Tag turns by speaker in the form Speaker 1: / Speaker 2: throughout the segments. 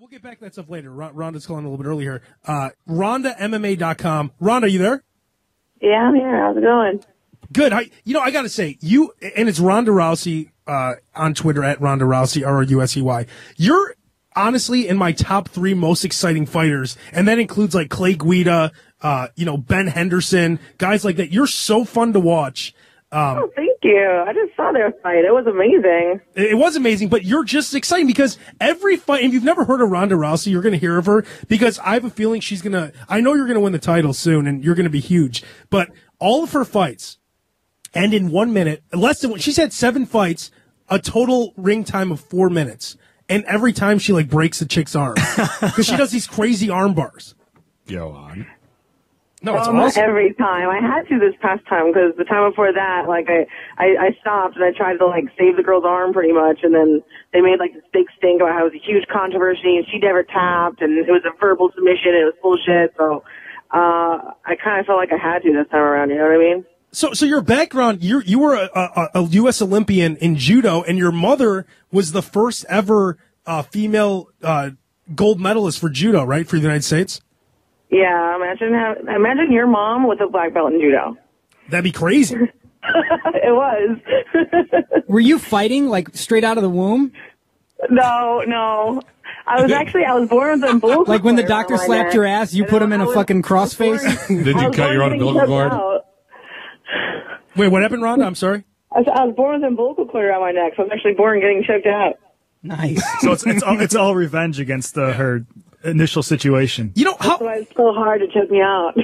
Speaker 1: We'll get back to that stuff later. Rhonda's calling a little bit earlier. RhondaMMA.com. Rhonda, are you there?
Speaker 2: Yeah, I'm here. How's it going?
Speaker 1: Good. I got to say, and it's Ronda Rousey on Twitter at Ronda Rousey, ROUSEY. You're honestly in my top 3 most exciting fighters, and that includes like Clay Guida, Ben Henderson, guys like that. You're so fun to watch.
Speaker 2: Oh, thank you. I just saw their fight. It was amazing.
Speaker 1: It was amazing, but you're just exciting because every fight, and you've never heard of Ronda Rousey, you're going to hear of her because I have a feeling I know you're going to win the title soon and you're going to be huge, but all of her fights end in 1 minute, she's had 7 fights, a total ring time of 4 minutes. And every time she like breaks the chick's arm because she does these crazy arm bars.
Speaker 3: Go on.
Speaker 1: No, it's
Speaker 2: not
Speaker 1: awesome.
Speaker 2: every time. I had to this past time because the time before that, like I stopped and I tried to like save the girl's arm pretty much, and then they made like this big stink about how it was a huge controversy and she never tapped and it was a verbal submission and it was bullshit. So I kind of felt like I had to this time around. You know what I mean? So
Speaker 1: your background, you were a U.S. Olympian in judo, and your mother was the first ever female gold medalist for judo, right, for the United States?
Speaker 2: Yeah, imagine your mom with a black belt in judo.
Speaker 1: That'd be crazy.
Speaker 2: It was.
Speaker 4: Were you fighting, like, straight out of the womb?
Speaker 2: No. I was born with a umbilical.
Speaker 4: Like when the doctor slapped your ass, you put him in a fucking crossface?
Speaker 3: Did you cut your own umbilical cord?
Speaker 1: Wait, what happened, Rhonda? I'm sorry?
Speaker 2: I was born with an umbilical cord around my neck, so I was actually born getting choked out.
Speaker 4: Nice.
Speaker 5: So it's all revenge against her initial situation.
Speaker 2: That's why it's so hard to choke me out.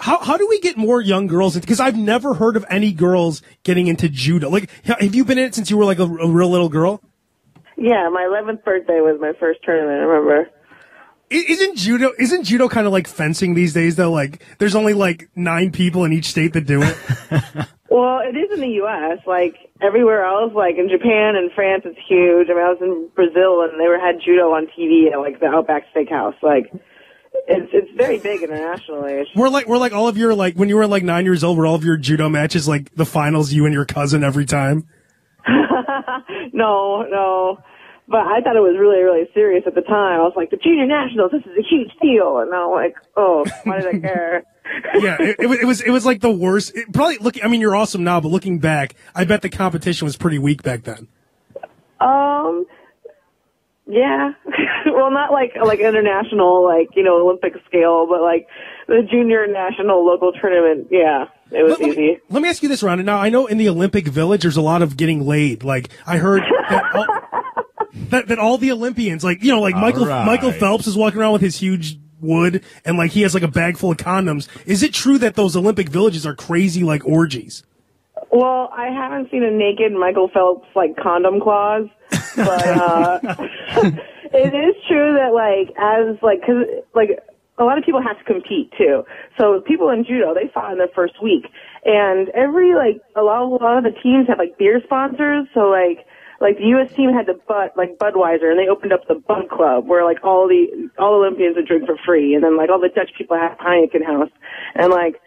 Speaker 1: How do we get more young girls? Because I've never heard of any girls getting into judo. Like, have you been in it since you were like a real little girl?
Speaker 2: Yeah, my 11th birthday was my first tournament, I remember.
Speaker 1: Isn't judo kind of like fencing these days, though? Like, there's only like 9 people in each state that do it.
Speaker 2: Well, it is in the U.S. Like, everywhere else, like in Japan and France, it's huge. I mean, I was in Brazil and they had judo on TV at like the Outback Steakhouse. Like, it's very big internationally.
Speaker 1: We're like all of your, like, when you were like 9 years old, were all of your judo matches like the finals, you and your cousin every time?
Speaker 2: No. But I thought it was really, really serious at the time. I was like, the junior nationals, this is a huge deal. And I'm like, oh, why did I care?
Speaker 1: Yeah, it was like the worst. I mean, you're awesome now, but looking back, I bet the competition was pretty weak back then.
Speaker 2: Yeah. Well, not like international, like, Olympic scale, but like the junior national local tournament. Yeah, it was easy.
Speaker 1: Let me ask you this, Rhonda. Now, I know in the Olympic Village, there's a lot of getting laid. Like, I heard that all the Olympians, like, Michael Phelps is walking around with his huge wood and like he has like a bag full of condoms. Is it true that those Olympic villages are crazy like orgies?
Speaker 2: Well, I haven't seen a naked Michael Phelps like condom clause, but it is true that because a lot of people have to compete too. So people in judo, they fought in their first week, and a lot of the teams have like beer sponsors. So like the U.S. team had the Budweiser, and they opened up the Bud Club, where like all Olympians would drink for free, and then like all the Dutch people had Heineken House, and like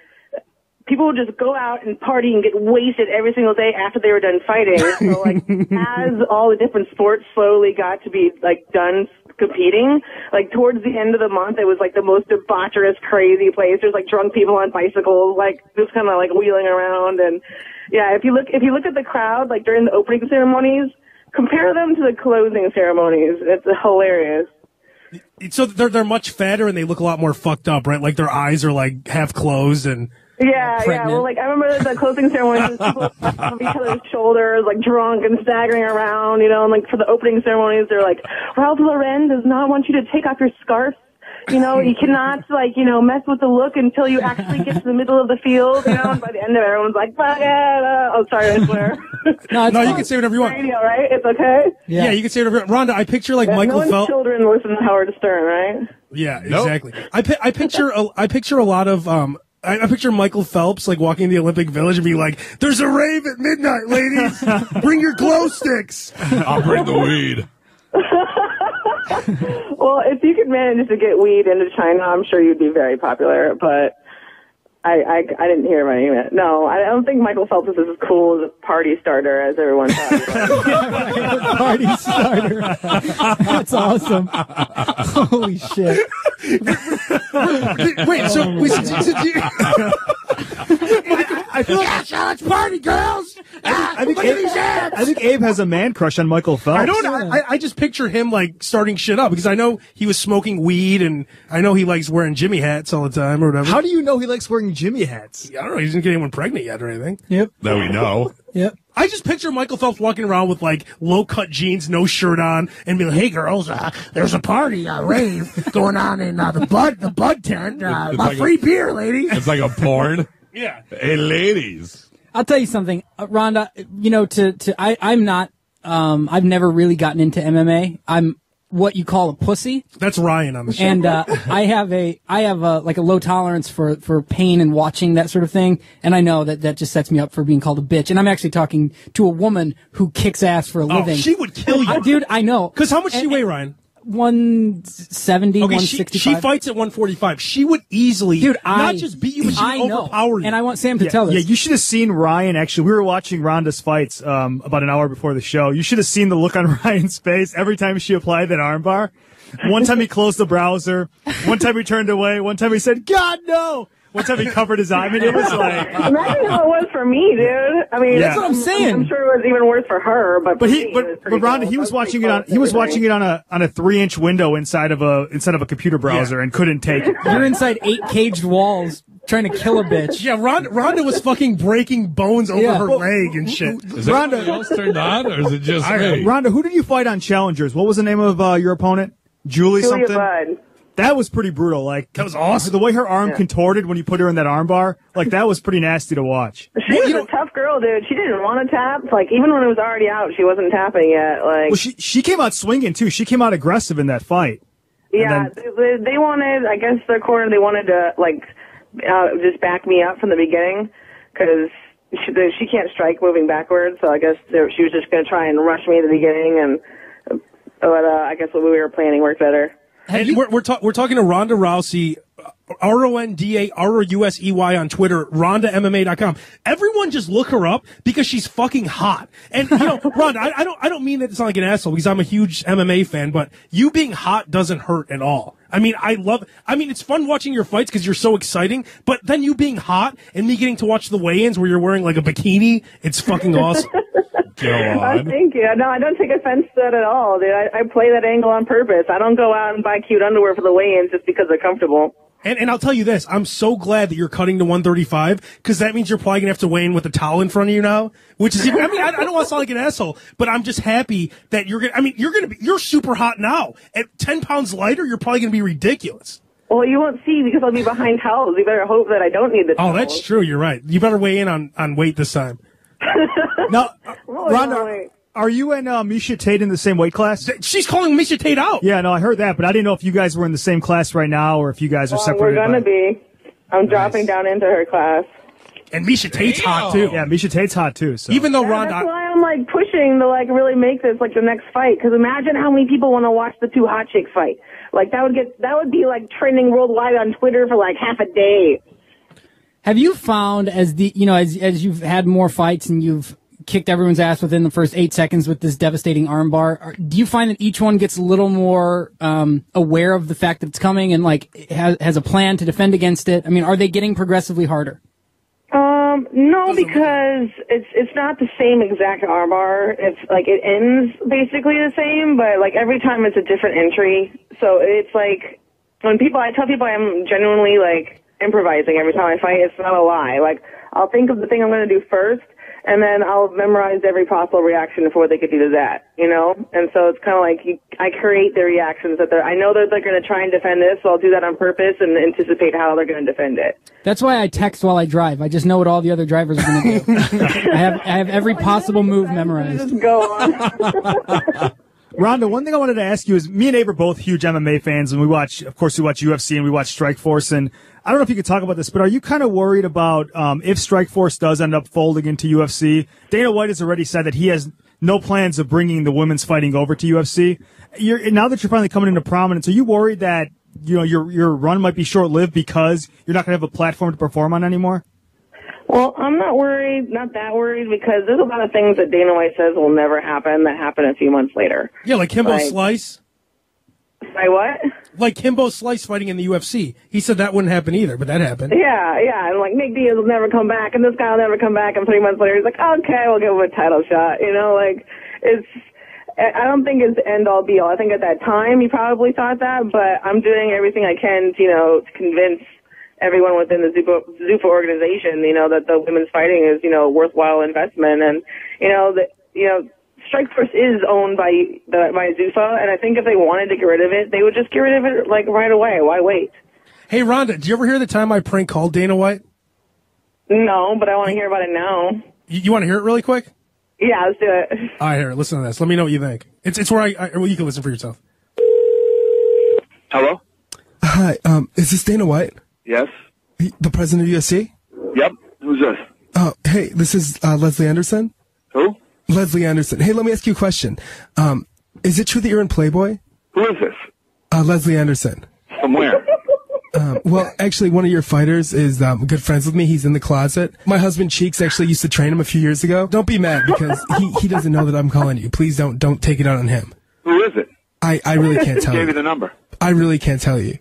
Speaker 2: people would just go out and party and get wasted every single day after they were done fighting. So like as all the different sports slowly got to be like done competing, like towards the end of the month, it was like the most debaucherous, crazy place. There's like drunk people on bicycles, like just kind of like wheeling around, and yeah, if you look at the crowd like during the opening ceremonies. Compare them to the closing ceremonies. It's hilarious.
Speaker 1: So they're much fatter and they look a lot more fucked up, right? Like their eyes are like half closed and
Speaker 2: yeah. Well, like I remember the closing ceremonies, people on each other's shoulders, like drunk and staggering around, and like for the opening ceremonies, they're like, Ralph Lauren does not want you to take off your scarf. You cannot, mess with the look until you actually get to the middle of the field, and by the end of it, everyone's like, fuck it. Oh, sorry, I swear.
Speaker 1: No, you can say whatever you want.
Speaker 2: Radio, right? It's okay?
Speaker 1: Yeah, you can say whatever. Rhonda, I picture like Michael Phelps.
Speaker 2: No children listen to Howard Stern, right?
Speaker 1: Yeah, exactly. Nope. I picture a lot of, I picture Michael Phelps like walking in the Olympic Village and be like, there's a rave at midnight, ladies. Bring your glow sticks.
Speaker 3: I'll bring the weed.
Speaker 2: Well, if you could manage to get weed into China, I'm sure you'd be very popular. But I didn't hear my name. No, I don't think Michael Phelps is as cool as a party starter as everyone thought.
Speaker 4: Party starter. That's awesome. Holy shit.
Speaker 1: Wait,
Speaker 5: I feel like
Speaker 1: let's party, girls.
Speaker 5: I think Abe has a man crush on Michael Phelps.
Speaker 1: I just picture him like starting shit up because I know he was smoking weed and I know he likes wearing Jimmy hats all the time or whatever.
Speaker 5: How do you know he likes wearing Jimmy hats?
Speaker 1: I don't know. He didn't get anyone pregnant yet or anything.
Speaker 4: Yep.
Speaker 3: That we know.
Speaker 4: Yep.
Speaker 1: I just picture Michael Phelps walking around with like low cut jeans, no shirt on, and be like, "Hey girls, there's a party, rave going on in the bud tent.
Speaker 3: It's like
Speaker 1: free beer, lady."
Speaker 3: It's like a porn.
Speaker 1: Yeah.
Speaker 3: Hey, ladies.
Speaker 4: I'll tell you something, Rhonda. You know, I'm not. I've never really gotten into MMA. I'm what you call a pussy.
Speaker 1: That's Ryan on the show.
Speaker 4: And I have a like a low tolerance for pain and watching that sort of thing. And I know that just sets me up for being called a bitch. And I'm actually talking to a woman who kicks ass for a living.
Speaker 1: She would kill you,
Speaker 4: dude. I know.
Speaker 1: Because how much do you weigh, Ryan?
Speaker 4: 170,
Speaker 1: Okay,
Speaker 4: 165.
Speaker 1: she fights at 145. She would easily,
Speaker 4: Dude,
Speaker 1: not just beat you, but she would overpower you.
Speaker 4: And I want Sam to tell us.
Speaker 5: Yeah, you should have seen Ryan. Actually, we were watching Rhonda's fights about an hour before the show. You should have seen the look on Ryan's face every time she applied that armbar. One time he closed the browser. One time he turned away. One time he said, "God, no." One time he covered his eye. I mean, it was like...
Speaker 2: Imagine how it was for me, dude. I mean,
Speaker 4: That's what I'm saying.
Speaker 2: I'm sure it was even worse for her, but
Speaker 5: Rhonda, he was watching it on. He was watching it on a 3-inch window inside of a computer browser and couldn't take it.
Speaker 4: You're inside 8 caged walls trying to kill a bitch.
Speaker 1: Yeah, Rhonda was fucking breaking bones over her leg and shit.
Speaker 3: Is everybody else turned on, or is it just me?
Speaker 5: Rhonda, who did you fight on Challengers? What was the name of your opponent? Julia something?
Speaker 2: Budd.
Speaker 5: That was pretty brutal. Like
Speaker 1: that was awesome.
Speaker 5: The way her arm contorted when you put her in that armbar, like that was pretty nasty to watch.
Speaker 2: She was a tough girl, dude. She didn't want to tap. Like even when it was already out, she wasn't tapping yet. Like
Speaker 5: well, she came out swinging too. She came out aggressive in that fight.
Speaker 2: Yeah, they wanted. I guess their corner. They wanted to like just back me up from the beginning because she can't strike moving backwards. So I guess she was just going to try and rush me at the beginning, but I guess what we were planning worked better.
Speaker 1: And we're talking to Ronda Rousey, RondaRousey on Twitter, RondaMMA.com. Everyone just look her up because she's fucking hot. And you know, Ronda, I don't mean that to sound like an asshole because I'm a huge MMA fan, but you being hot doesn't hurt at all. I mean, it's fun watching your fights because you're so exciting, but then you being hot and me getting to watch the weigh-ins where you're wearing like a bikini, it's fucking awesome.
Speaker 3: Go on.
Speaker 2: Thank you. No, I don't take offense to that at all, dude. I play that angle on purpose. I don't go out and buy cute underwear for the weigh-ins just because they're comfortable.
Speaker 1: And I'll tell you this, I'm so glad that you're cutting to 135 because that means you're probably gonna have to weigh in with a towel in front of you now, which is even, I mean, I don't want to sound like an asshole, but I'm just happy that you're super hot now. At 10 pounds lighter, you're probably gonna be ridiculous.
Speaker 2: Well, you won't see because I'll be behind towels. You better hope that I don't need the towels.
Speaker 1: Oh, that's true. You're right. You better weigh in on weight this time.
Speaker 5: Now, Rhonda, are you and Misha Tate in the same weight class?
Speaker 1: She's calling Misha Tate out.
Speaker 5: Yeah, no, I heard that, but I didn't know if you guys were in the same class right now or if you guys are separated.
Speaker 2: We're going to be. I'm dropping down into her class.
Speaker 1: And Misha Tate's hot, too.
Speaker 5: Yeah, Misha Tate's hot, too. So.
Speaker 1: Even though
Speaker 2: That's why I'm, like, pushing to, like, really make this, like, the next fight. Because imagine how many people want to watch the two hot chicks fight. Like, that would be, like, trending worldwide on Twitter for, like, half a day.
Speaker 4: Have you found as you've had more fights and you've kicked everyone's ass within the first 8 seconds with this devastating armbar, do you find that each one gets a little more aware of the fact that it's coming and like has a plan to defend against it? I mean, are they getting progressively harder?
Speaker 2: No, because it's not the same exact armbar. It's like it ends basically the same, but like every time it's a different entry. So it's like when I tell people I'm genuinely like improvising every time I fight, it's not a lie. Like I'll think of the thing I'm going to do first, and then I'll memorize every possible reaction before they could do that, you know? And so it's kind of like I create the reactions I know that they're going to try and defend this, so I'll do that on purpose and anticipate how they're going to defend it.
Speaker 4: That's why I text while I drive. I just know what all the other drivers are going to do. I have every possible move memorized.
Speaker 2: Just go on.
Speaker 5: Rhonda, one thing I wanted to ask you is, me and Abe are both huge MMA fans, and we watch UFC and we watch Strikeforce, and I don't know if you could talk about this, but are you kind of worried about if Strikeforce does end up folding into UFC? Dana White has already said that he has no plans of bringing the women's fighting over to UFC. Now that you're finally coming into prominence, are you worried that your run might be short lived because you're not going to have a platform to perform on anymore?
Speaker 2: Well, I'm not worried, not that worried, because there's a lot of things that Dana White says will never happen that happen a few months later.
Speaker 1: Yeah, like Kimbo Slice.
Speaker 2: Say what?
Speaker 1: Like Kimbo Slice fighting in the UFC. He said that wouldn't happen either, but that happened.
Speaker 2: Yeah, and like Nick Diaz will never come back, and this guy will never come back, and 3 months later he's like, okay, we'll give him a title shot. I don't think it's end all be all. I think at that time he probably thought that, but I'm doing everything I can to convince everyone within the Zuffa organization, that the women's fighting is, worthwhile investment, and Strikeforce is owned by Zuffa, and I think if they wanted to get rid of it, they would just get rid of it like right away. Why wait?
Speaker 1: Hey, Rhonda, did you ever hear the time I prank called Dana White?
Speaker 2: No, but I want to hear about it now.
Speaker 1: You want to hear it really quick?
Speaker 2: Yeah, let's do it.
Speaker 1: All right, here, listen to this. Let me know what you think. It's where well, you can listen for yourself.
Speaker 6: Hello?
Speaker 7: Hi, is this Dana White?
Speaker 6: Yes.
Speaker 7: The president of UFC?
Speaker 6: Yep. Who's this?
Speaker 7: Hey, this is Leslie Anderson.
Speaker 6: Who?
Speaker 7: Leslie Anderson. Hey, let me ask you a question. Is it true that you're in Playboy?
Speaker 6: Who is this?
Speaker 7: Leslie Anderson.
Speaker 6: From where?
Speaker 7: Well, actually, one of your fighters is good friends with me. He's in the closet. My husband Cheeks actually used to train him a few years ago. Don't be mad because he doesn't know that I'm calling you. Please don't take it out on him.
Speaker 6: Who is it?
Speaker 7: I really can't tell
Speaker 6: Who
Speaker 7: you.
Speaker 6: gave you the number?
Speaker 7: I really can't tell you.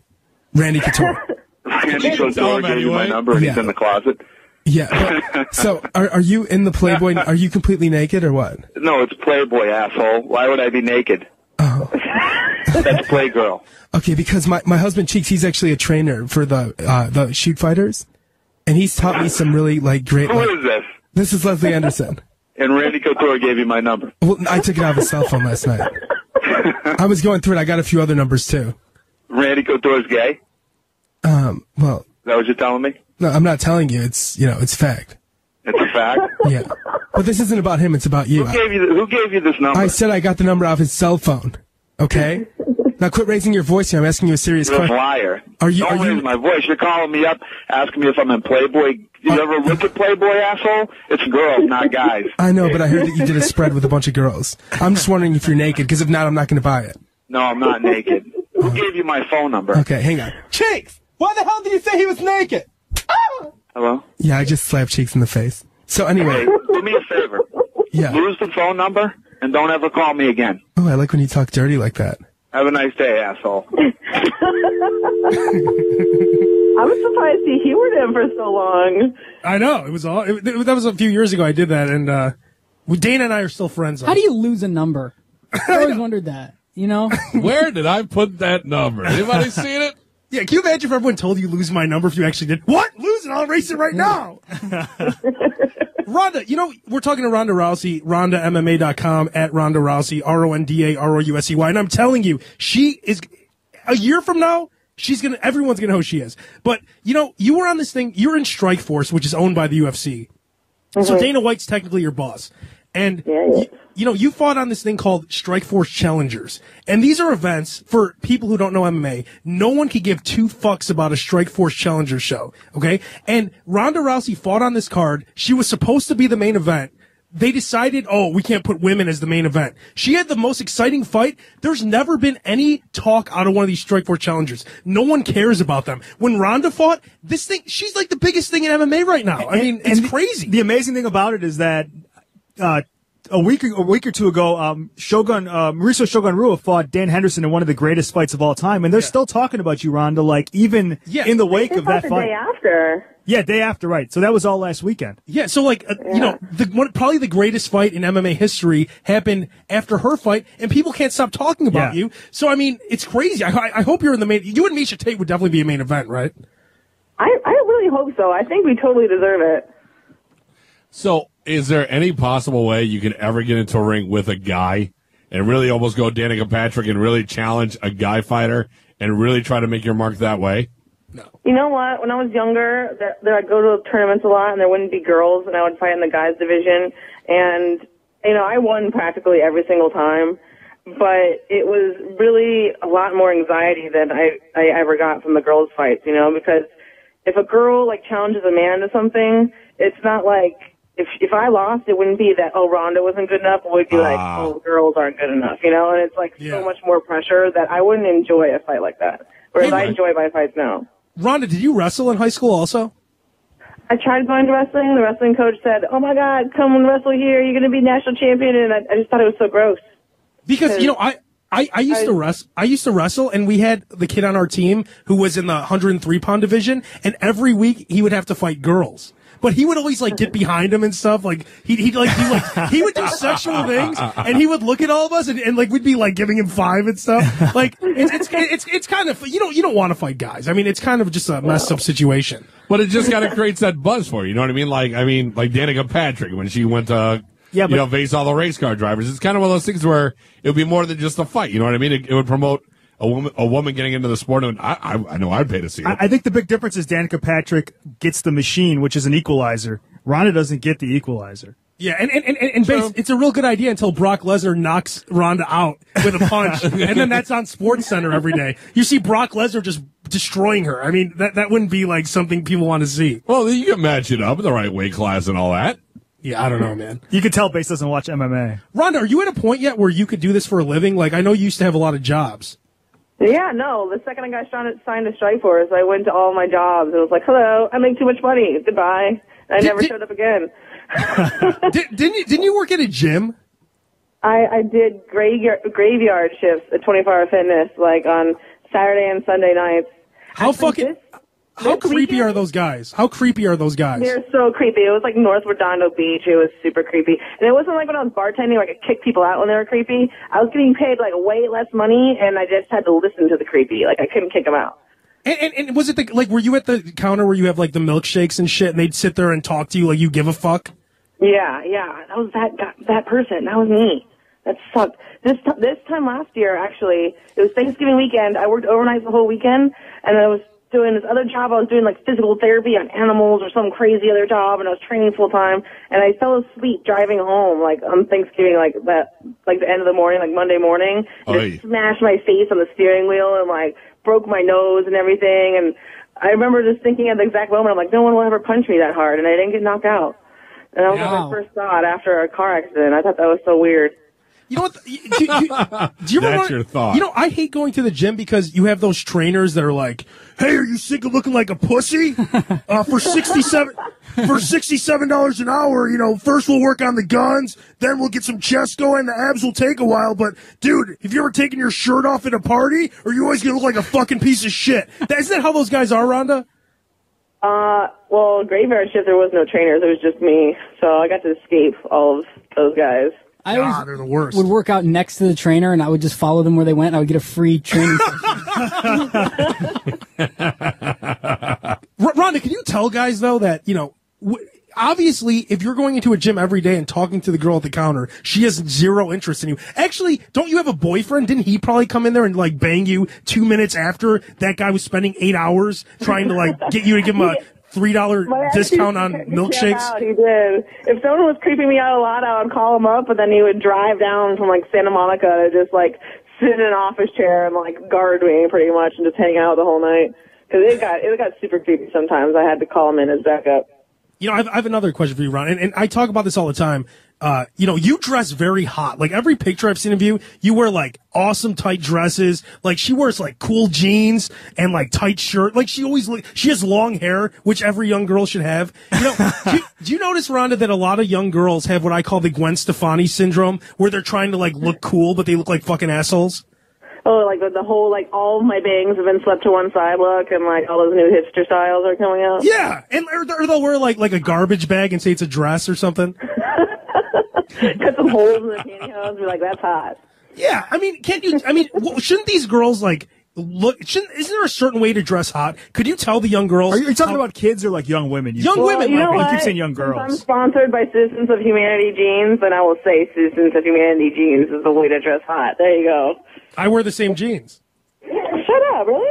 Speaker 7: Randy Couture.
Speaker 6: Randy Couture gave you my number and he's in the closet?
Speaker 7: Yeah. But, so, are you in the Playboy? Are you completely naked or what?
Speaker 6: No, it's Playboy, asshole. Why would I be naked?
Speaker 7: Oh.
Speaker 6: That's Playgirl.
Speaker 7: Okay, because my husband Cheeks, he's actually a trainer for the shoot fighters, and he's taught me some really great.
Speaker 6: Who is this?
Speaker 7: This is Leslie Anderson.
Speaker 6: And Randy Couture gave you my number.
Speaker 7: Well, I took it out of his cell phone last night. I was going through it. I got a few other numbers too.
Speaker 6: Randy Couture's gay?
Speaker 7: Well.
Speaker 6: Is that what you're telling me?
Speaker 7: No, I'm not telling you. It's it's fact.
Speaker 6: It's a fact?
Speaker 7: Yeah. But this isn't about him. It's about you.
Speaker 6: Who gave you this number?
Speaker 7: I said I got the number off his cell phone. Okay. Now quit raising your voice here. I'm asking you a serious
Speaker 6: You're
Speaker 7: question.
Speaker 6: a liar.
Speaker 7: Don't
Speaker 6: raise my voice. You're calling me up, asking me if I'm in Playboy. You ever look at Playboy, asshole? It's girls, not guys.
Speaker 7: I know, but I heard that you did a spread with a bunch of girls. I'm just wondering if you're naked, because if not, I'm not going to buy it.
Speaker 6: No, I'm not naked. Who gave you my phone number?
Speaker 7: Okay, hang on. Cheeks! Why the hell did you say he was naked?
Speaker 6: Hello?
Speaker 7: Yeah, I just slapped Cheeks in the face. So anyway.
Speaker 6: Hey, do me a favor.
Speaker 7: Yeah.
Speaker 6: Lose the phone number and don't ever call me again.
Speaker 7: Oh, I like when you talk dirty like that.
Speaker 6: Have a nice day, asshole.
Speaker 2: I'm surprised he humored him for so long.
Speaker 1: I know. It was that was a few years ago I did that, and Dana and I are still friends.
Speaker 4: How do you lose a number? I always wondered that.
Speaker 3: Where did I put that number? Anybody seen it?
Speaker 1: Yeah, can you imagine if everyone told you lose my number if you actually did? What? Lose it? I'll erase it right now. Ronda, we're talking to Ronda Rousey, RondaMMA.com, at Ronda Rousey, RondaRousey. And I'm telling you, she is, a year from now, everyone's gonna know who she is. But, you were on this thing, you're in Strikeforce, which is owned by the UFC. Mm-hmm. So Dana White's technically your boss. And, you fought on this thing called Strikeforce Challengers. And these are events for people who don't know MMA. No one can give two fucks about a Strikeforce Challengers show. Okay? And Ronda Rousey fought on this card. She was supposed to be the main event. They decided, we can't put women as the main event. She had the most exciting fight. There's never been any talk out of one of these Strikeforce Challengers. No one cares about them. When Ronda fought, this thing, she's like the biggest thing in MMA right now. I mean, it's crazy.
Speaker 5: The amazing thing about it is that, a week or two ago, Mauricio Shogun Rua fought Dan Henderson in one of the greatest fights of all time, and they're still talking about you, Ronda, in the wake of that fight.
Speaker 2: The day after.
Speaker 5: Yeah, day after, right. So that was all last weekend.
Speaker 1: Yeah, so probably the greatest fight in MMA history happened after her fight, and people can't stop talking about you. So, I mean, it's crazy. I hope you're in the main. You and Miesha Tate would definitely be a main event, right?
Speaker 2: I really hope so. I think we totally deserve it.
Speaker 3: So, is there any possible way you can ever get into a ring with a guy and really almost go Danica Patrick and really challenge a guy fighter and really try to make your mark that way?
Speaker 1: No.
Speaker 2: You know what? When I was younger, I'd go to tournaments a lot, and there wouldn't be girls, and I would fight in the guys division. And, I won practically every single time. But it was really a lot more anxiety than I ever got from the girls' fights, because if a girl, challenges a man to something, it's not like, if I lost, it wouldn't be that, Ronda wasn't good enough. It would be girls aren't good enough, and it's so much more pressure that I wouldn't enjoy a fight like that. Whereas I enjoy my fights now.
Speaker 1: Rhonda, did you wrestle in high school also?
Speaker 2: I tried going to wrestling. The wrestling coach said, "Oh my God, come and wrestle here. You're going to be national champion." And I just thought it was so gross.
Speaker 1: Because I used to wrestle, and we had the kid on our team who was in the 103-pound division, and every week he would have to fight girls. But he would always get behind him and stuff. Like he would do sexual things, and he would look at all of us, and we'd be giving him 5 and stuff. Like it's kind of you don't want to fight guys. I mean, it's kind of just a messed up situation.
Speaker 3: But it just kind of creates that buzz for you. You know what I mean? Like Danica Patrick when she went to face all the race car drivers. It's kind of one of those things where it would be more than just a fight. You know what I mean? It would promote a woman getting into the sport, and I know I'd pay to see it.
Speaker 5: I think the big difference is Danica Patrick gets the machine, which is an equalizer. Ronda doesn't get the equalizer.
Speaker 1: Yeah, and Base, it's a real good idea until Brock Lesnar knocks Ronda out with a punch, and then that's on Sports Center every day. You see Brock Lesnar just destroying her. I mean, that wouldn't be something people want to see.
Speaker 3: Well, you can match it up in the right weight class and all that.
Speaker 1: Yeah, I don't know, man.
Speaker 5: You can tell Base doesn't watch MMA.
Speaker 1: Rhonda, are you at a point yet where you could do this for a living? I know you used to have a lot of jobs.
Speaker 2: Yeah, no. The second I got signed to Strikeforce, I went to all my jobs and was like, "Hello, I make too much money. Goodbye." I never showed up again.
Speaker 1: Didn't you work at a gym?
Speaker 2: I did graveyard shifts at 24-Hour Fitness, on Saturday and Sunday nights.
Speaker 1: How creepy are those guys? How creepy are those guys?
Speaker 2: They're so creepy. It was North Redondo Beach. It was super creepy. And it wasn't when I was bartending, I kick people out when they were creepy. I was getting paid way less money, and I just had to listen to the creepy. I couldn't kick them out.
Speaker 1: And was it were you at the counter where you have the milkshakes and shit, and they'd sit there and talk to you like you give a fuck?
Speaker 2: Yeah. That was that person. That was me. That sucked. This time last year, actually, it was Thanksgiving weekend. I worked overnight the whole weekend, and I was doing this other job. I was doing physical therapy on animals or some crazy other job, and I was training full time. And I fell asleep driving home, on Thanksgiving, the end of the morning, Monday morning. Just smashed my face on the steering wheel and broke my nose and everything. And I remember just thinking at the exact moment, I'm no one will ever punch me that hard, and I didn't get knocked out. And that was my first thought after a car accident. I thought that was so weird.
Speaker 1: You know what? Do you ever
Speaker 3: That's your thought.
Speaker 1: I hate going to the gym because you have those trainers that are like, "Hey, are you sick of looking like a pussy? For $67 an hour, first we'll work on the guns, then we'll get some chest going. The abs will take a while, but dude, have you ever taken your shirt off at a party? Or are you always gonna look like a fucking piece of shit?" Isn't that how those guys are, Rhonda?
Speaker 2: Well, graveyard shift, there was no trainers. It was just me. So I got to escape all of those guys.
Speaker 4: I
Speaker 1: they're the worst.
Speaker 4: would work out next to the trainer, and I would just follow them where they went, and I would get a free training session.
Speaker 1: Rhonda, can you tell guys, though, that, obviously, if you're going into a gym every day and talking to the girl at the counter, she has zero interest in you. Actually, don't you have a boyfriend? Didn't he probably come in there and, bang you 2 minutes after that guy was spending 8 hours trying to, get you to give him a $3 discount on milkshakes?
Speaker 2: Out, he did. If someone was creeping me out a lot, I would call him up, but then he would drive down from Santa Monica to just sit in an office chair and guard me pretty much and just hang out the whole night. Because it got super creepy sometimes. I had to call him in as backup.
Speaker 1: I have another question for you, Ron, and I talk about this all the time. You dress very hot. Every picture I've seen of you, you wear awesome tight dresses. She wears cool jeans and tight shirt. She has long hair, which every young girl should have. Do you notice, Rhonda, that a lot of young girls have what I call the Gwen Stefani syndrome, where they're trying to look cool, but they look like fucking assholes?
Speaker 2: Oh, the whole, all of my bangs have been swept to one side look, and, all those new hipster styles are coming out.
Speaker 1: Yeah, and or they'll wear, a garbage bag and say it's a dress or something.
Speaker 2: Cut some holes in the pantyhose and be like, "That's hot."
Speaker 1: Yeah, shouldn't these girls, isn't there a certain way to dress hot? Could you tell the young girls?
Speaker 5: Are you talking about kids or young women?
Speaker 1: Young women.
Speaker 2: You know what?
Speaker 5: You keep saying young girls.
Speaker 2: Since I'm sponsored by Citizens of Humanity jeans, then I will say Citizens of Humanity jeans is the way to dress hot. There you go.
Speaker 1: I wear the same jeans.
Speaker 2: Shut up, really?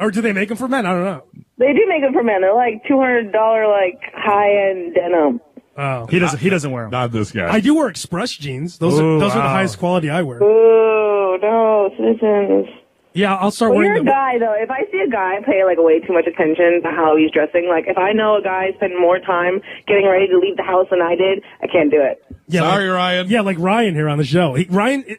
Speaker 1: Or do they make them for men? I don't know.
Speaker 2: They do make them for men. They're $200 high-end denim.
Speaker 1: Oh,
Speaker 5: he doesn't wear them.
Speaker 3: Not this guy.
Speaker 1: I do wear Express jeans. Those are the highest quality I wear.
Speaker 2: Ooh, no, Citizens.
Speaker 1: Yeah, I'll start
Speaker 2: Well,
Speaker 1: wearing
Speaker 2: you're a guy, though. If I see a guy pay, way too much attention to how he's dressing, if I know a guy spent more time getting ready to leave the house than I did, I can't do it.
Speaker 1: Yeah,
Speaker 3: Sorry, Ryan.
Speaker 1: Yeah, like Ryan here on the show.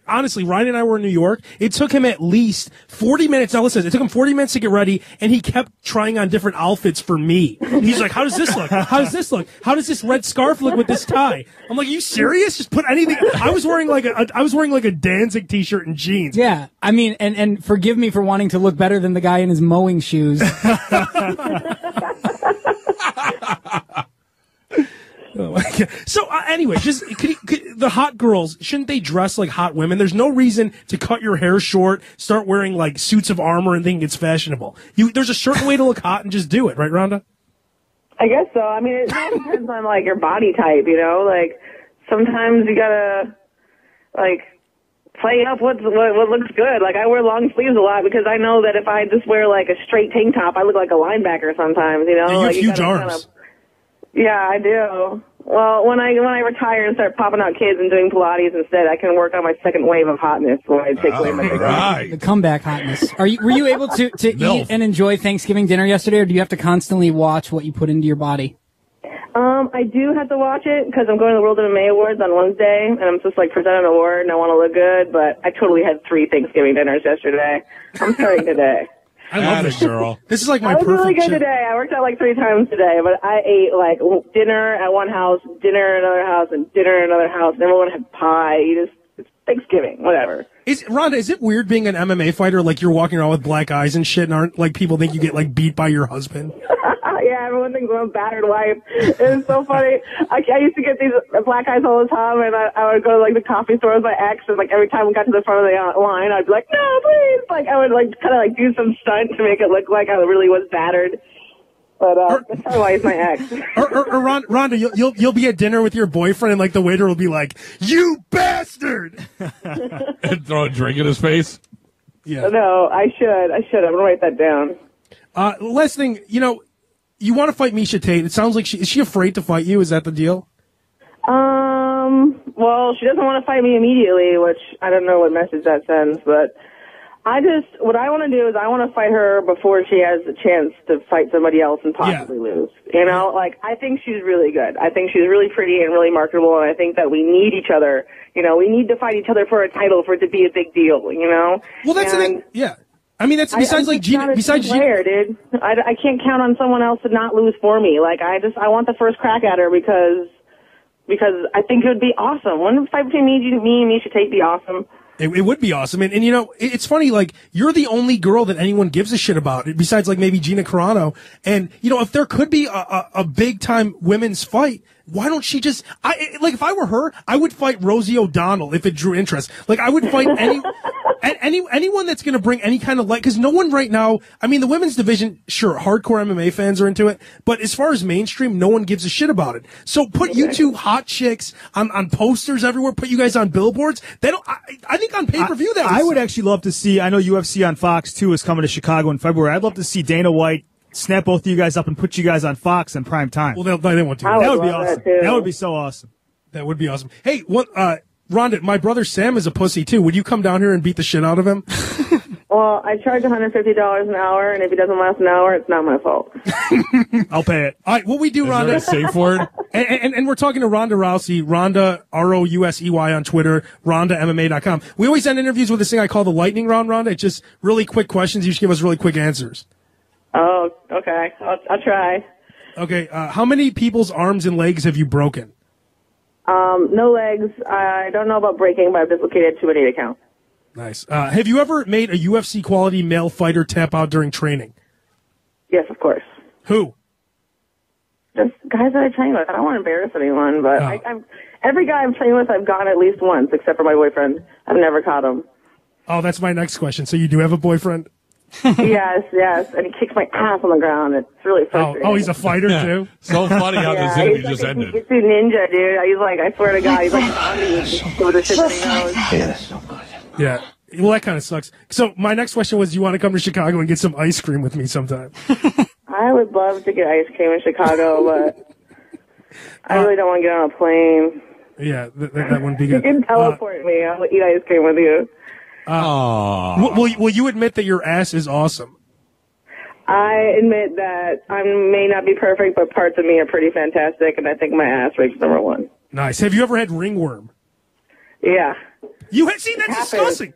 Speaker 1: Honestly, Ryan and I were in New York. It took him at least 40 minutes. Now listen, it took him 40 minutes to get ready, and he kept trying on different outfits for me. He's like, how does this look? How does this look? How does this red scarf look with this tie? I'm like, are you serious? Just put anything. I was wearing like a Danzig t-shirt and jeans.
Speaker 4: Yeah, I mean, and forgive me for wanting to look better than the guy in his mowing shoes.
Speaker 1: Oh my God. So anyway, just the hot girls, shouldn't they dress like hot women? There's no reason to cut your hair short, start wearing like suits of armor and think it's fashionable. There's a certain way to look hot and just do it, right, Rhonda?
Speaker 2: I guess so. I mean, it all depends on like your body type, you know. Like sometimes you gotta like play up what looks good. Like I wear long sleeves a lot because I know that if I just wear like a straight tank top, I look like a linebacker sometimes. You know,
Speaker 1: Yeah, you have
Speaker 2: like,
Speaker 1: huge arms.
Speaker 2: Yeah, I do. Well, when I retire and start popping out kids and doing Pilates instead, I can work on my second wave of hotness when I take away my big arms.
Speaker 4: The comeback hotness. Were you able to eat and enjoy Thanksgiving dinner yesterday, or do you have to constantly watch what you put into your body?
Speaker 2: I do have to watch it because I'm going to the World MMA Awards on Wednesday, and I'm supposed to like present an award, and I want to look good. But I totally had 3 Thanksgiving dinners yesterday. I'm starting today.
Speaker 1: I love this
Speaker 3: girl.
Speaker 1: This is like my
Speaker 2: I was
Speaker 1: perfect
Speaker 2: really good
Speaker 1: show.
Speaker 2: today. I worked out like 3 times today, but I ate like dinner at one house, dinner at another house, and dinner at another house. And everyone had pie. It's Thanksgiving, whatever.
Speaker 1: Rhonda, is it weird being an MMA fighter? Like you're walking around with black eyes and shit, and aren't like people think you get like beat by your husband?
Speaker 2: Yeah, everyone thinks I'm a battered wife. It's so funny. I used to get these black eyes all the time, and I would go to like the coffee store with my ex, and like every time we got to the front of the line, I'd be like, no, please. Like I would like kind of like do some stunt to make it look like I really was battered. But that's probably why he's my ex.
Speaker 1: or Rhonda, you'll be at dinner with your boyfriend, and like the waiter will be like, "You bastard!"
Speaker 3: And throw a drink in his face.
Speaker 2: Yeah. No, I should. I'm gonna write that down.
Speaker 1: Last thing, you want to fight Misha Tate. It sounds like is she afraid to fight you? Is that the deal?
Speaker 2: Well, she doesn't want to fight me immediately, which I don't know what message that sends, but what I want to do is I want to fight her before she has a chance to fight somebody else and possibly lose. You know, like, I think she's really good. I think she's really pretty and really marketable, and I think that we need each other. You know, we need to fight each other for a title for it to be a big deal, you know?
Speaker 1: Well, that's the thing. Yeah. I mean, that's besides like Gina. Besides
Speaker 2: Gina, dude, I can't count on someone else to not lose for me. Like I want the first crack at her because I think it would be awesome. Wouldn't a fight between me and Misha Tate be awesome?
Speaker 1: It would be awesome. And it's funny, like, you're the only girl that anyone gives a shit about, besides, like, maybe Gina Carano. And, if there could be a big-time women's fight, why don't she just, if I were her, I would fight Rosie O'Donnell if it drew interest. Like, I would fight anyone that's going to bring any kind of light, because no one right now, I mean, the women's division, sure, hardcore MMA fans are into it, but as far as mainstream, no one gives a shit about it. So put you two hot chicks on posters everywhere, put you guys on billboards. I think on pay-per-view that
Speaker 5: I would actually love to see, I know UFC on Fox 2 is coming to Chicago in February. I'd love to see Dana White snap both of you guys up and put you guys on Fox in prime time.
Speaker 1: Well, they won't do that.
Speaker 5: That would be awesome. That would be so awesome.
Speaker 1: That would be awesome. Hey, Rhonda, my brother Sam is a pussy too. Would you come down here and beat the shit out of him?
Speaker 2: Well, I charge $150 an hour, and if he doesn't last an hour, it's not my fault.
Speaker 5: I'll pay it.
Speaker 1: All right, what we do, Rhonda?
Speaker 3: Is there a safe word?
Speaker 1: And we're talking to Ronda Rousey, Ronda, Rousey on Twitter, RondaMMA.com. We always end interviews with this thing I call the lightning round, Rhonda. It's just really quick questions. You just give us really quick answers.
Speaker 2: Oh, okay. I'll try.
Speaker 1: Okay, how many people's arms and legs have you broken?
Speaker 2: No legs. I don't know about breaking, but I've dislocated too many to count.
Speaker 1: Nice. Have you ever made a UFC quality male fighter tap out during training?
Speaker 2: Yes, of course.
Speaker 1: Who?
Speaker 2: Just guys that I train with. I don't want to embarrass anyone, but every guy I've trained with, I've gone at least once, except for my boyfriend. I've never caught him.
Speaker 1: Oh, that's my next question. So you do have a boyfriend?
Speaker 2: Yes, and he kicks my ass on the ground. It's really frustrating.
Speaker 1: Oh, he's a fighter too?
Speaker 3: So funny how this interview just ended.
Speaker 2: He's a ninja, dude. He's like, I swear to God, he's like with the shit that he knows.
Speaker 8: Yeah, that's so good.
Speaker 1: Yeah. Well, that kind of sucks. So my next question was, do you want to come to Chicago and get some ice cream with me sometime?
Speaker 2: I would love to get ice cream in Chicago, but I really don't want to get on a plane.
Speaker 1: Yeah, that wouldn't be good.
Speaker 2: You can teleport me. I'll eat ice cream with you.
Speaker 1: Will you admit that your ass is awesome?
Speaker 2: I admit that I may not be perfect, but parts of me are pretty fantastic, and I think my ass ranks number one.
Speaker 1: Nice. Have you ever had ringworm?
Speaker 2: Yeah.
Speaker 1: See, that's disgusting.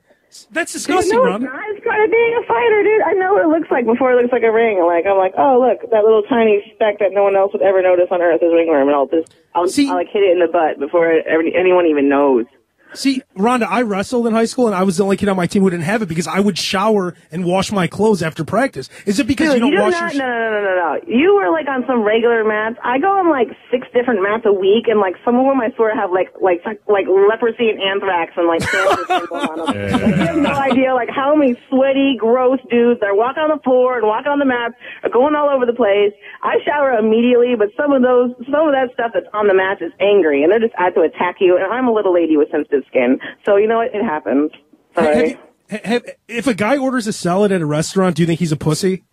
Speaker 1: That's disgusting,
Speaker 2: No,
Speaker 1: Ron.
Speaker 2: it's part of being a fighter, dude. I know what it looks like before it looks like a ring. I'm like, oh, look, that little tiny speck that no one else would ever notice on Earth is ringworm, and I'll like hit it in the butt before anyone even knows.
Speaker 1: See, Rhonda, I wrestled in high school, and I was the only kid on my team who didn't have it because I would shower and wash my clothes after practice. Is it because you don't wash your...
Speaker 2: No. You were like on some regular mats. I go on like 6 different mats a week, and like some of them I swear have like leprosy and anthrax and like cancer syndrome on them. You have no idea like how many sweaty, gross dudes that are walking on the floor and walking on the mats are going all over the place. I shower immediately, but some of that stuff that's on the mats is angry, and they're just out to attack you. And I'm a little lady with sensitive skin, so you know what? It happens. Sorry.
Speaker 1: If a guy orders a salad at a restaurant, do you think he's a pussy?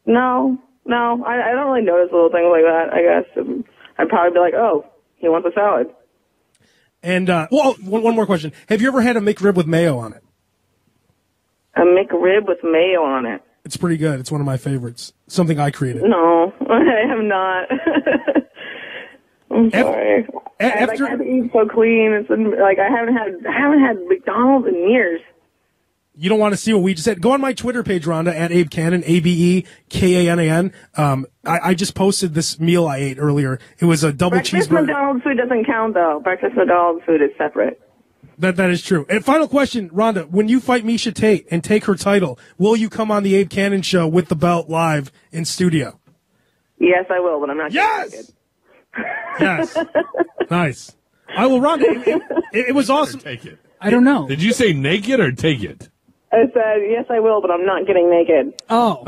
Speaker 2: No. I don't really notice little things like that. I guess I'd probably be like, oh, he wants a salad.
Speaker 1: And one more question: have you ever had a McRib with mayo on it?
Speaker 2: A McRib with mayo on it.
Speaker 1: It's pretty good. It's one of my favorites. Something I created.
Speaker 2: No, I have not. I'm sorry. I have to eat so clean. It's like I haven't had McDonald's in years.
Speaker 1: You don't want to see what we just said? Go on my Twitter page, Rhonda, at Abe Kanan, ABEKANAN. I just posted this meal I ate earlier. It was a double cheeseburger.
Speaker 2: Breakfast McDonald's food doesn't count, though. Breakfast McDonald's food is separate.
Speaker 1: That is true. And final question, Rhonda, when you fight Miesha Tate and take her title, will you come on the Abe Kanan show with the belt live in studio?
Speaker 2: Yes, I will, but I'm not.
Speaker 1: Yes! Yes. Nice. I will, Rhonda. It was awesome.
Speaker 3: Take it.
Speaker 4: I don't know.
Speaker 3: Did you say naked or take it?
Speaker 2: I said, yes, I will, but I'm not getting naked.
Speaker 4: Oh.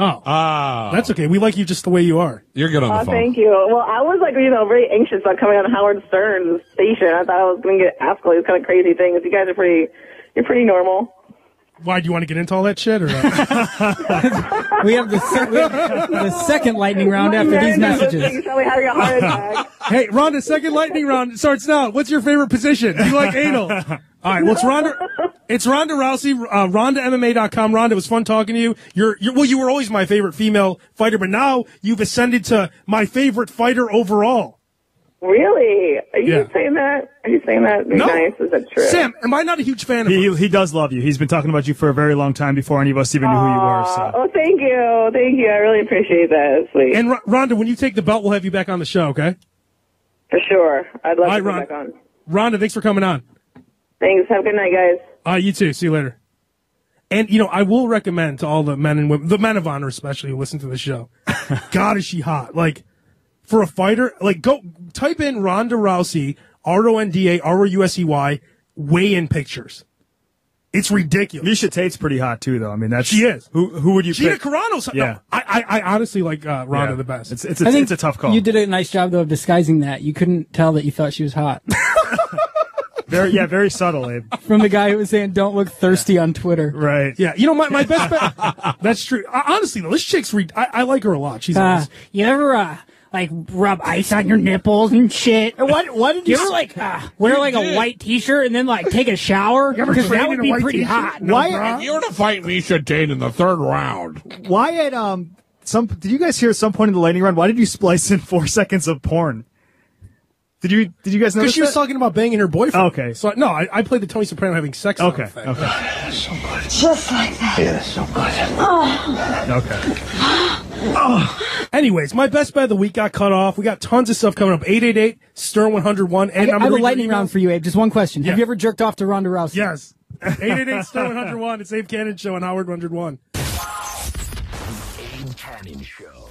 Speaker 1: That's okay. We like you just the way you are.
Speaker 3: You're good on the phone.
Speaker 2: Thank you. Well, I was like, very anxious about coming on Howard Stern's station. I thought I was going to get asked all these kind of crazy things. You guys are you're pretty normal.
Speaker 1: Why, do you want to get into all that shit? Or
Speaker 4: we have the second lightning round after these messages.
Speaker 2: Probably having a heart attack.
Speaker 1: Hey, Rhonda, second lightning round starts now. What's your favorite position? Do you like anal? All right, well, it's Ronda Rousey, RondaMMA.com. Rhonda, it was fun talking to you. You were always my favorite female fighter, but now you've ascended to my favorite fighter overall.
Speaker 2: Really? Are you saying that? Are you saying that?
Speaker 1: No.
Speaker 2: Nice. Is that true?
Speaker 1: Sam, am I not a huge fan of her?
Speaker 5: He does love you. He's been talking about you for a very long time before any of us even knew who you were. So.
Speaker 2: Oh, thank you. Thank you. I really appreciate that. That's sweet.
Speaker 1: And Rhonda, when you take the belt, we'll have you back on the show, okay?
Speaker 2: For sure. I'd love to come back on.
Speaker 1: Rhonda, thanks for coming on.
Speaker 2: Thanks. Have a good night, guys.
Speaker 1: You too. See you later. And, I will recommend to all the men and women, the men of honor especially, who listen to the show. God, is she hot. Like, for a fighter, like, go type in Ronda Rousey, RONDA, ROUSEY, weigh-in pictures. It's ridiculous.
Speaker 5: Miesha Tate's pretty hot, too, though. I mean,
Speaker 1: she is.
Speaker 5: Who would you
Speaker 1: Gina
Speaker 5: pick?
Speaker 1: Carano's hot.
Speaker 5: Yeah.
Speaker 1: No, I honestly like Ronda the best.
Speaker 5: It's a tough call.
Speaker 4: You did a nice job, though, of disguising that. You couldn't tell that you thought she was hot.
Speaker 5: Very subtle, Abe.
Speaker 4: From the guy who was saying, don't look thirsty on Twitter.
Speaker 5: Right.
Speaker 1: Yeah. My best bet. That's true. Honestly, though, this chick's I like her a lot. She's nice.
Speaker 4: You ever, rub ice on your nipples and shit? What did you ever, wear, a white t-shirt and then, take a shower? Because that would be pretty hot.
Speaker 3: Why? If you were to fight Miesha Tate in the third round.
Speaker 5: Why at, did you guys hear at some point in the lightning round, why did you splice in 4 seconds of porn? Did you guys notice
Speaker 1: Because she was talking about banging her boyfriend.
Speaker 5: Oh, okay.
Speaker 1: So, no, I played the Tony Soprano having sex on her thing.
Speaker 5: Okay.
Speaker 8: So good.
Speaker 9: Just like that.
Speaker 8: Yeah, so good.
Speaker 9: Oh.
Speaker 5: Okay.
Speaker 1: Anyways, my best bet of the week got cut off. We got tons of stuff coming up. 888-STERN-101. And
Speaker 4: I have a lightning round for you, Abe. Just one question.
Speaker 1: Yeah.
Speaker 4: Have you ever jerked off to Ronda Rousey?
Speaker 1: Yes. 888-STERN-101. It's Abe Kanan Show on Howard 101.
Speaker 8: Abe Kanan Show.